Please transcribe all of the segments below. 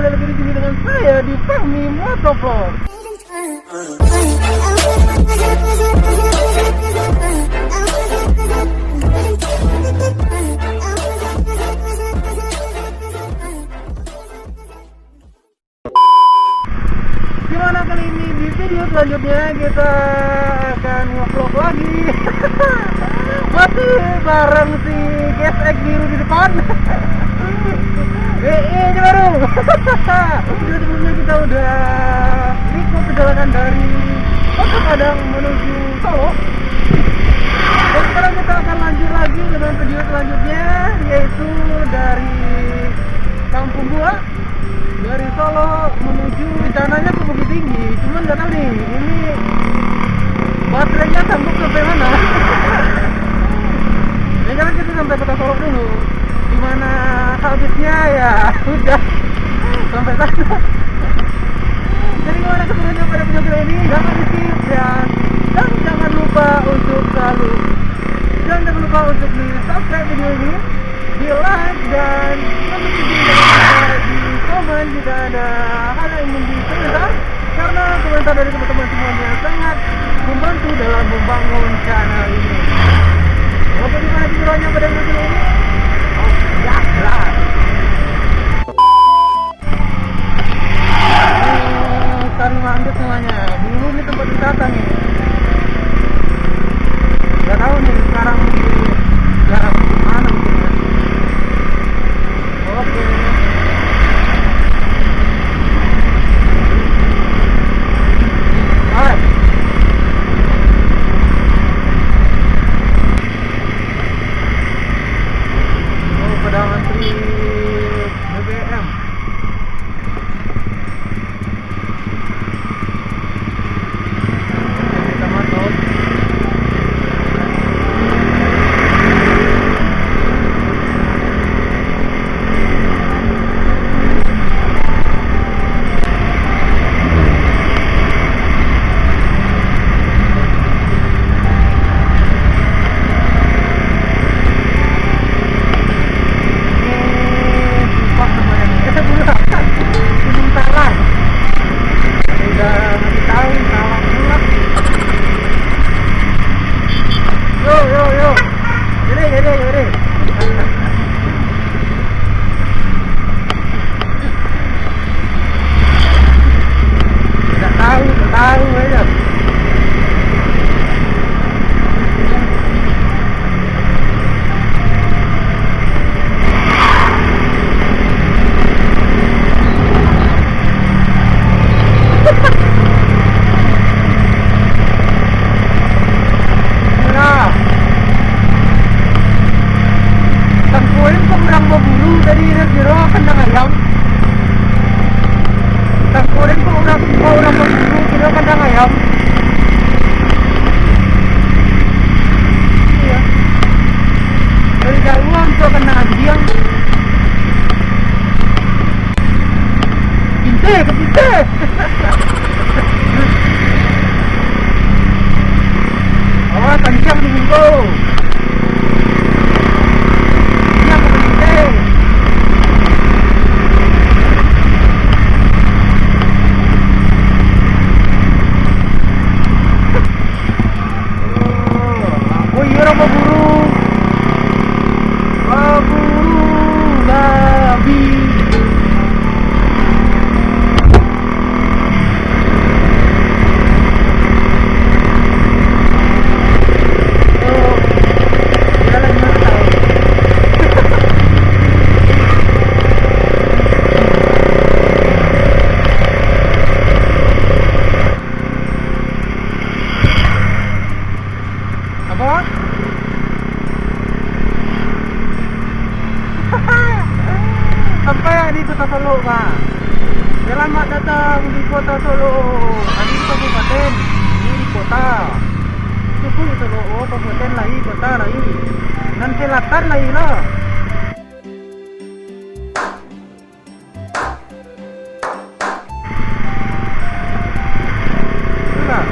kembali lagi di sini dengan saya di Fahmi Motovlog. Gimana kali ini di video selanjutnya kita akan nge-vlog lagi. Masih bareng si GSX biru di depan. Ini baru. Jadi sebelumnya kita udah ikut perjalanan dari Kota Padang menuju Solo. Dan sekarang kita akan lanjut lagi dengan video selanjutnya, yaitu dari Kampung Buah, dari Solo menuju rencananya ke Bukit Tinggi. Cuman nggak tahu nih, ini baterainya sanggup sampai mana. Ya kan kita sampai Kota Solo dulu. Dimana habisnya ya udah sampai sana. Jadi gimana keseruannya pada video ini, jangan di skip ya, dan jangan lupa untuk di subscribe video ini, di like dan di komen jika ada hal yang ingin dikomentar, karena komentar dari teman-teman semuanya sangat membantu dalam membangun channel ini. Oke, gimana keseruannya pada video ini? Ya, jelas. Sari Manggis namanya. Dulu ini tempat wisata nih. Gak tahu nih sekarang di daerah mana mungkin ya. Oke. Alright. Pada antri BBM. Kita masuk. Sampai di Kota Solo, Pak. Selamat datang di Kota Solo. Tadi di kabupaten, ini di kota. Itu Solo, kabupaten lain, kota lain. Dan selatan lain lah. Itulah.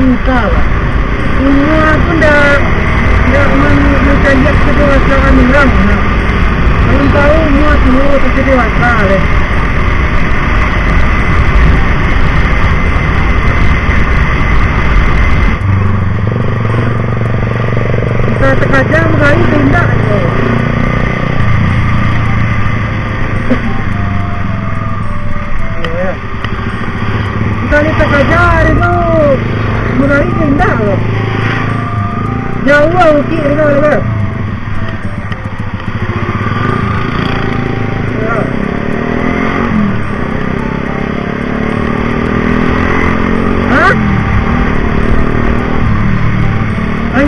bangsa lah. Semua aku ndak menjajak kedewasaan orang. Nah, belum tahu muat dulu tapi dewasa lah. Kita terkajang kali tindak itu. Kali terkajar itu mulai tindak loh. Jauh uki itu loh. Hah? Ay.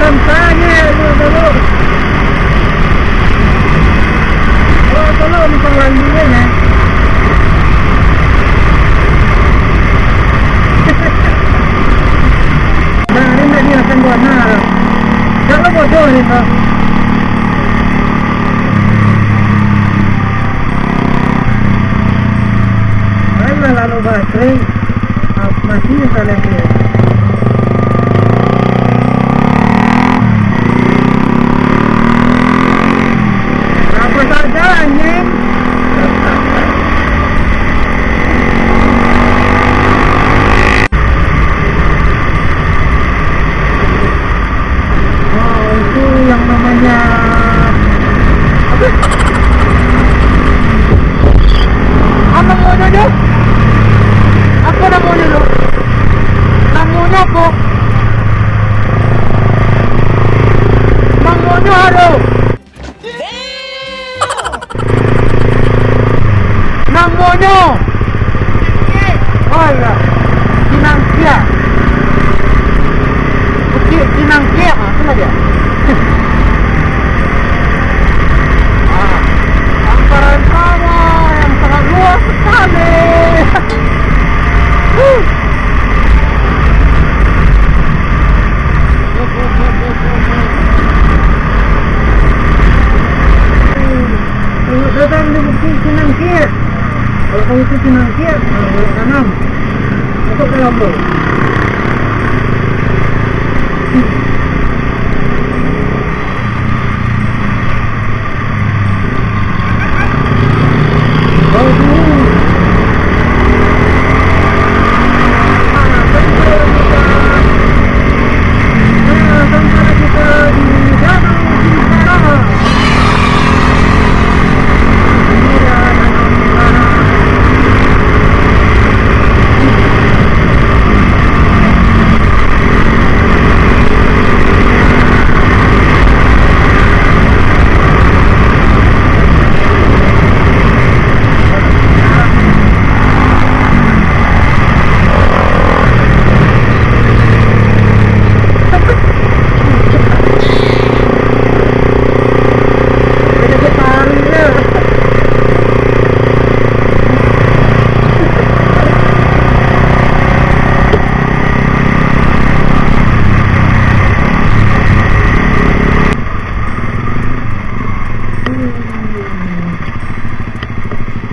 Tampaknya dulu. Oh, tolong pengelandinya ya. Nah, ini dia akan buat nara. Jangan bodoh nih, Pak. Ayolah lalu baterai. Masih kalian dia. Anjing. Oh, itu yang namanya apa? Apa namanya dia? Apa namanya lo? Namanya apa? Namanya halo. Namanya oh iya Cinangkia. Oke, Cinangkia apa dia? Hamparan sawah yang sangat luas sekali. Datang di Bukit Cinangkia. Kalau kamu itu Cinangkia, belok kanan untuk ke Lampung.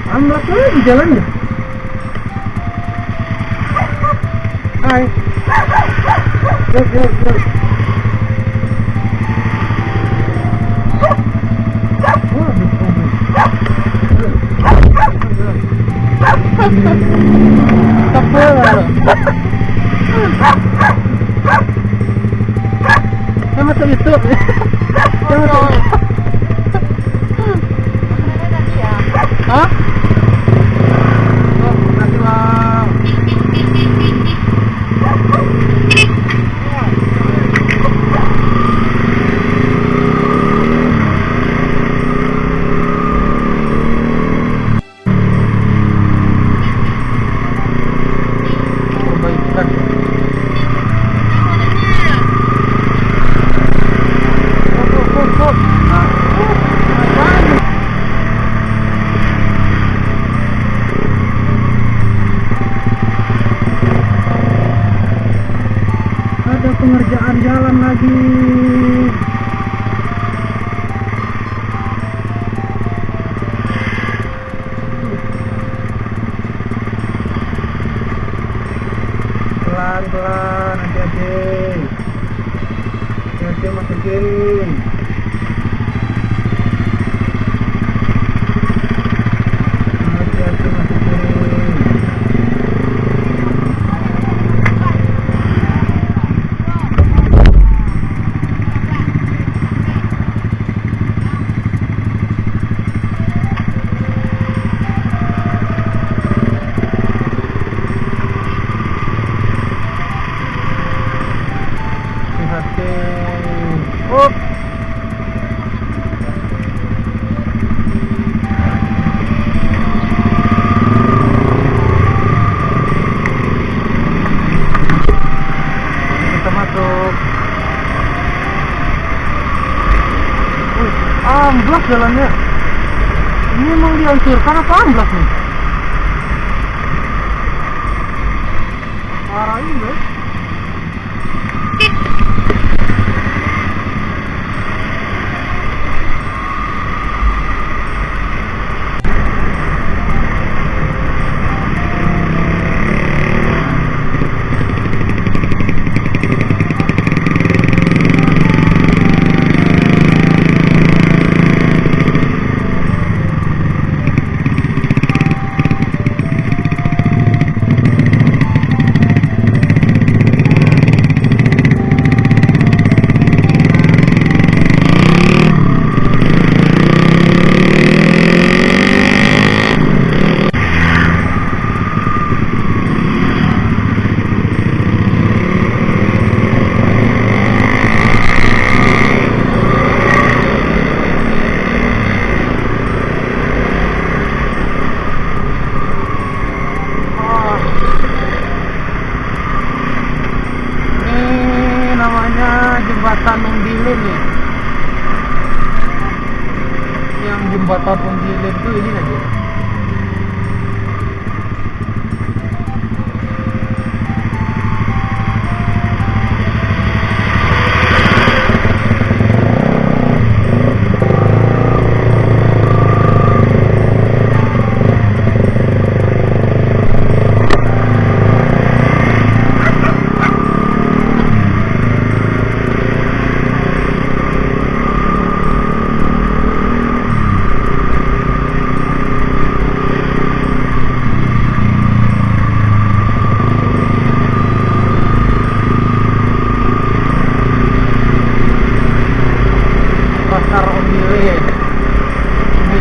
Amblas lagi jalannya. Hai. Yuk. Sama sa YouTube. Hah? Ada pengerjaan jalan lagi. hati-hati masuk kiri. Hati-hati masuk kiri. Up. Kita masuk. Amblas jalannya. Ini emang dihancurkan apa amblas nih? Parah ini guys. Jembatan Undilin nih. Yang jembatan Undilin tuh ini aja.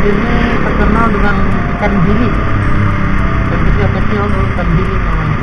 Ini terkenal dengan ikan bilik, dan kecil-kecil ikan bilik namanya.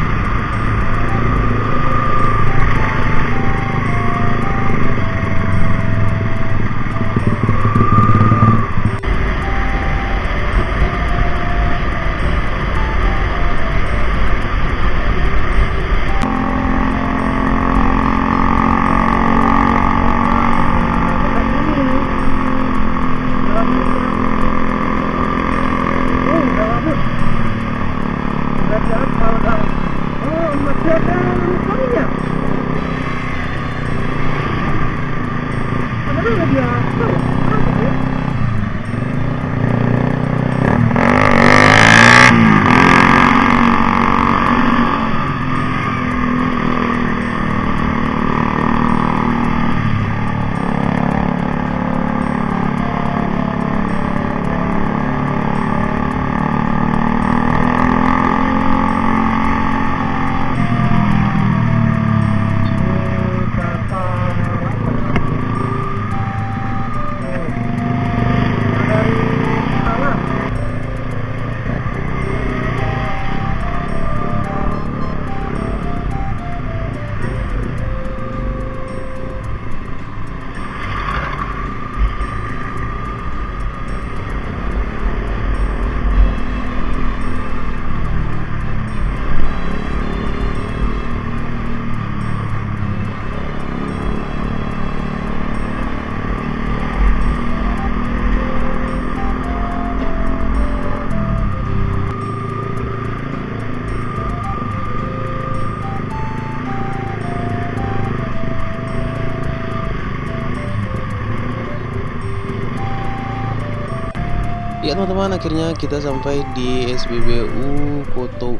Ya teman-teman, akhirnya kita sampai di SPBU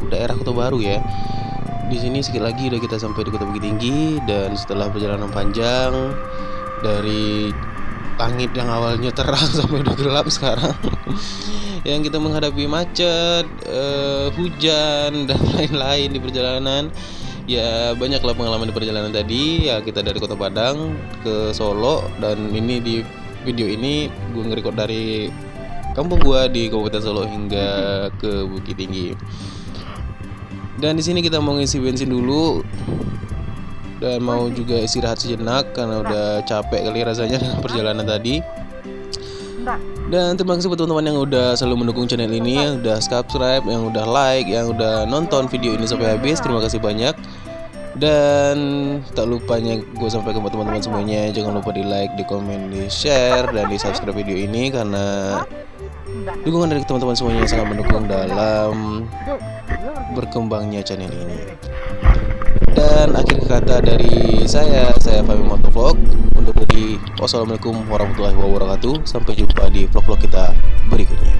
daerah Kota Baru ya. Di sini sedikit lagi udah kita sampai di Kota Bukit Tinggi, dan setelah perjalanan panjang dari langit yang awalnya terang sampai udah gelap sekarang. Yang kita menghadapi macet, hujan dan lain-lain di perjalanan. Ya banyaklah pengalaman di perjalanan tadi. Ya kita dari Kota Padang ke Solo, dan ini di video ini gue nge-record dari kampung gue di Kabupaten Solo hingga ke Bukit Tinggi. Dan di sini kita mau ngisi bensin dulu dan mau juga istirahat sejenak karena udah capek kali rasanya dengan perjalanan tadi. Dan terima kasih buat teman-teman yang udah selalu mendukung channel ini, yang udah subscribe, yang udah like, yang udah nonton video ini sampai habis. Terima kasih banyak. Dan tak lupanya gue sampaikan buat teman-teman semuanya, jangan lupa di like, di komen, di share, dan di subscribe video ini, karena dukungan dari teman-teman semuanya sangat mendukung dalam berkembangnya channel ini. Dan akhir kata dari saya Fahmi Motovlog untuk jadi wassalamualaikum warahmatullahi wabarakatuh. Sampai jumpa di vlog-vlog kita berikutnya.